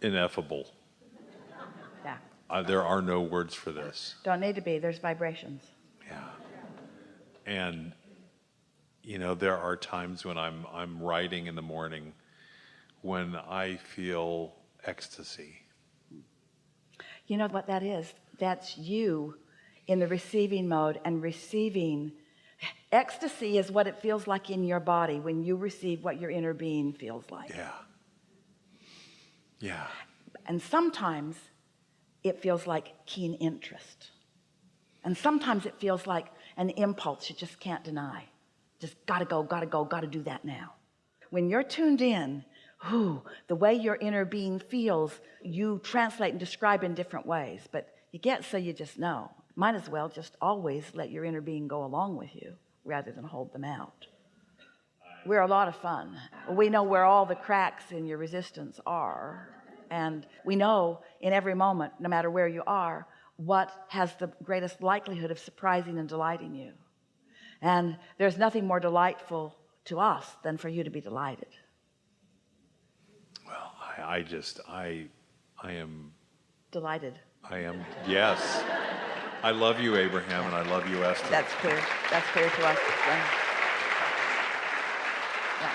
ineffable. Yeah. There are no words for this. Don't need to be. There's vibrations. Yeah. And, you know, there are times when I'm writing in the morning when I feel ecstasy. You know what that is? That's you in the receiving mode and receiving. Ecstasy is what it feels like in your body when you receive what your inner being feels like. Yeah. Yeah. And sometimes it feels like keen interest. And sometimes it feels like an impulse you just can't deny. Just gotta go, gotta do that now. When you're tuned in, the way your inner being feels, you translate and describe in different ways, but you get so you just know. Might as well just always let your inner being go along with you rather than hold them out. We're a lot of fun. We know where all the cracks in your resistance are, and we know in every moment, no matter where you are, what has the greatest likelihood of surprising and delighting you. And there's nothing more delightful to us than for you to be delighted. Well, I am Delighted. Yes. I love you, Abraham, and I love you, Esther. That's clear to us. Yeah.